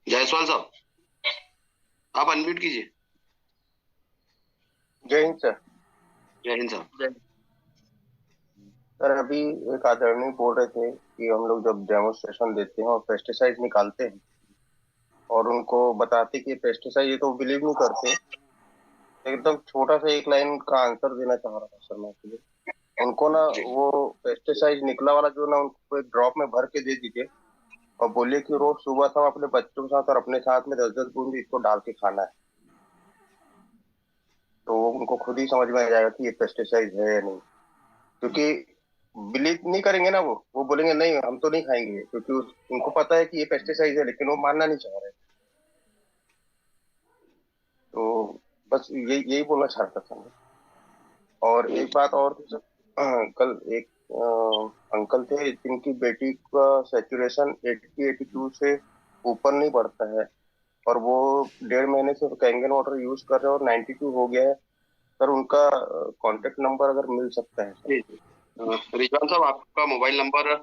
जायसवाल साहब आप अनम्यूट कीजिए। जय हिंद सर। जय हिंद साहब। सर अभी एक आदरणीय बोल रहे थे कि हम लोग जब डेमोस्ट्रेशन देते हैं और पेस्टिसाइड निकालते हैं और उनको बताते कि पेस्टिसाइड, ये तो बिलीव नहीं करते। एकदम छोटा सा एक लाइन का आंसर देना चाह रहा था सर मैं आपको। उनको ना वो पेस्टिसाइड निकला वाला जो ना उनको एक ड्रॉप में भर के दे दीजिए और बोलिए कि रोज सुबह शाम अपने बच्चों के साथ और अपने साथ में 10-10 बूंद इसको डाल के खाना है, तो उनको खुद ही समझ में आ जाएगा कि ये पेस्टिसाइड है या नहीं। क्योंकि बिलीव नहीं करेंगे ना, वो बोलेंगे नहीं हम तो नहीं खाएंगे, क्योंकि उनको पता है कि ये पेस्टिसाइड है, लेकिन वो मानना नहीं चाह रहे। तो बस यही बोलना चाहता था मैं। और एक बात और थी सर, कल एक अंकल थे जिनकी बेटी का सैचुरेशन 80-82 से ऊपर नहीं बढ़ता है और वो 1.5 महीने से कैंगन वाटर यूज कर रहे हैं और 92 हो गया है। सर उनका कांटेक्ट नंबर अगर मिल सकता है। रिजवान साहब आपका मोबाइल नंबर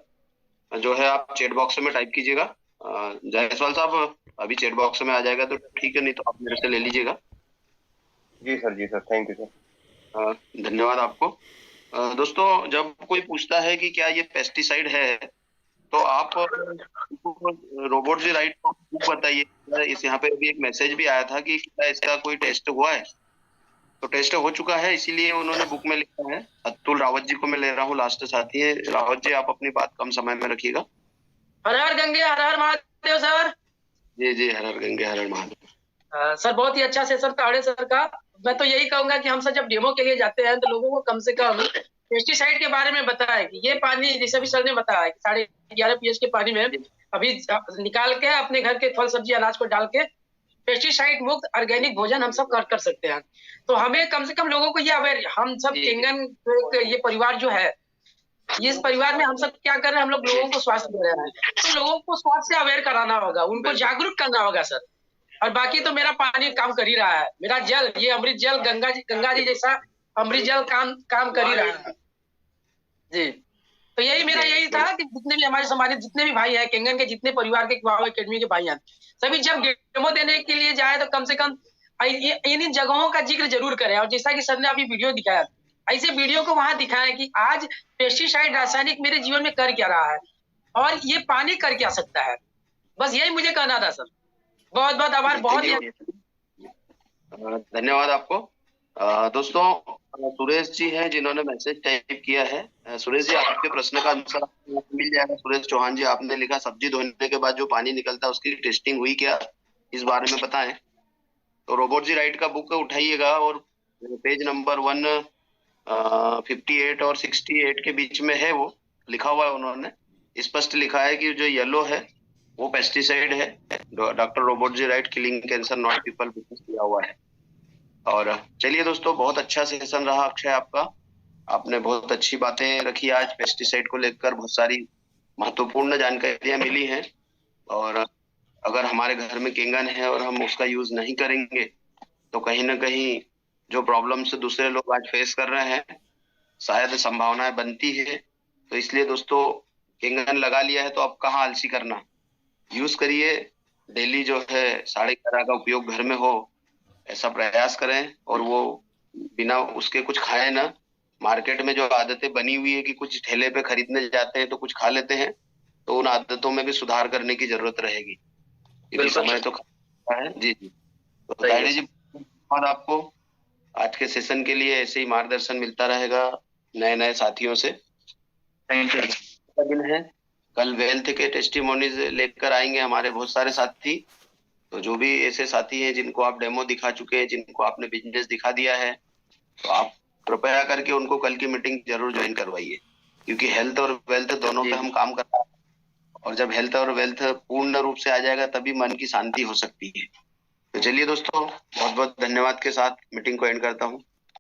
जो है आप चैट बॉक्स में टाइप कीजिएगा। जायसवाल साहब अभी चैट बॉक्स में आ जाएगा तो ठीक है, नहीं तो आप मेरे से ले लीजिएगा। जी सर, थैंक यू सर। धन्यवाद आपको। दोस्तों जब कोई पूछता है कि क्या ये पेस्टिसाइड है तो आप रोबोट जी राइट को बताइए। इस यहाँ पे भी एक मैसेज भी आया था कि क्या इसका कोई टेस्ट हुआ है, तो टेस्ट हो चुका है, इसीलिए उन्होंने बुक में लिखा है। अतुल रावत जी को मैं ले रहा हूँ लास्ट साथी है। रावत जी आप अपनी बात कम समय में रखिएगा। हर हर गंगे हर हर महादेव सर। जी हर हर गंगे हर हर महादेव। सर बहुत ही अच्छा सेशन ताड़े सर का। मैं तो यही कहूंगा कि हम सब जब डेमो के लिए जाते हैं तो लोगों को कम से कम पेस्टिसाइड के बारे में बताया कि ये पानी, जैसे भी सर ने बताया कि 11.5 pH के पानी में अभी निकाल के अपने घर के फल सब्जी अनाज को डाल के पेस्टिसाइड मुक्त ऑर्गेनिक भोजन हम सब कर सकते हैं। तो हमें कम से कम लोगों को ये अवेयर, हम सब केंगन ये परिवार जो है, इस परिवार में हम सब क्या कर रहे हैं, हम लोग लोगों को स्वास्थ्य दे रहे हैं, तो लोगों को स्वास्थ्य से अवेयर कराना होगा, उनको जागरूक करना होगा सर। और बाकी तो मेरा पानी काम कर ही रहा है, मेरा जल, ये अमृत जल गंगा जी जैसा अमृत जल काम कर ही रहा है जी। तो यही था कि जितने भी हमारे समाज जितने भी भाई हैं, केंगन के जितने परिवार के एकेडमी के भाई हैं, सभी जब डेमो देने के लिए जाए तो कम से कम इन जगहों का जिक्र जरूर करें। और जैसा कि सर ने अभी वीडियो दिखाया, ऐसे वीडियो को वहां दिखाएं कि आज पेस्टिसाइड रासायनिक मेरे जीवन में कर क्या रहा है और ये पानी कर क्या सकता है। बस यही मुझे कहना था सर। बहुत बहुत आभार। बहुत धन्यवाद आपको। दोस्तों सुरेश जी हैं जिन्होंने मैसेज टाइप किया है। सुरेश जी आपके प्रश्न का आंसर मिल जाएगा। सुरेश चौहान जी आपने लिखा सब्जी धोने के बाद जो पानी निकलता है उसकी टेस्टिंग हुई क्या, इस बारे में बताएं। तो रोबोट जी राइट का बुक उठाइएगा और पेज नंबर 158 और 68 के बीच में है, वो लिखा हुआ है, उन्होंने स्पष्ट लिखा है कि जो येलो है वो पेस्टिसाइड है। Doctor robot G right killing cancer not people दिया हुआ है। और चलिए दोस्तों, बहुत अच्छा सेशन रहा अक्षय आपका। आपने बहुत अच्छी बातें रखी आज पेस्टिसाइड को लेकर, बहुत सारी महत्वपूर्ण जानकारियां मिली हैं। और अगर हमारे घर में केंगन है और हम उसका यूज नहीं करेंगे तो कहीं ना कहीं जो प्रॉब्लम्स दूसरे लोग आज फेस कर रहे हैं शायद संभावनाएं बनती है। तो इसलिए दोस्तों केंगन लगा लिया है तो अब कहाँ आलसी करना, यूज करिए, डेली जो है 11:30 का उपयोग घर में हो, ऐसा प्रयास करें। और वो बिना उसके कुछ खाए ना। मार्केट में जो आदतें बनी हुई है कि कुछ ठेले पे खरीदने जाते हैं तो कुछ खा लेते हैं, तो उन आदतों में भी सुधार करने की जरूरत रहेगी, क्योंकि समय तो है। जी जी, तो तायडे जी धन्यवाद आपको। आज के सेशन के लिए ऐसे ही मार्गदर्शन मिलता रहेगा नए नए साथियों से। Thank you. दिन है, कल वेल्थ के टेस्टिमोनीज लेकर आएंगे हमारे बहुत सारे साथी। तो जो भी ऐसे साथी हैं जिनको आप डेमो दिखा चुके हैं, जिनको आपने बिजनेस दिखा दिया है, तो आप कृपया करके उनको कल की मीटिंग जरूर ज्वाइन करवाइए, क्योंकि हेल्थ और वेल्थ दोनों पे हम काम कर रहे हैं। और जब हेल्थ और वेल्थ पूर्ण रूप से आ जाएगा तभी मन की शांति हो सकती है। तो चलिए दोस्तों, बहुत बहुत धन्यवाद के साथ मीटिंग को एंड करता हूँ।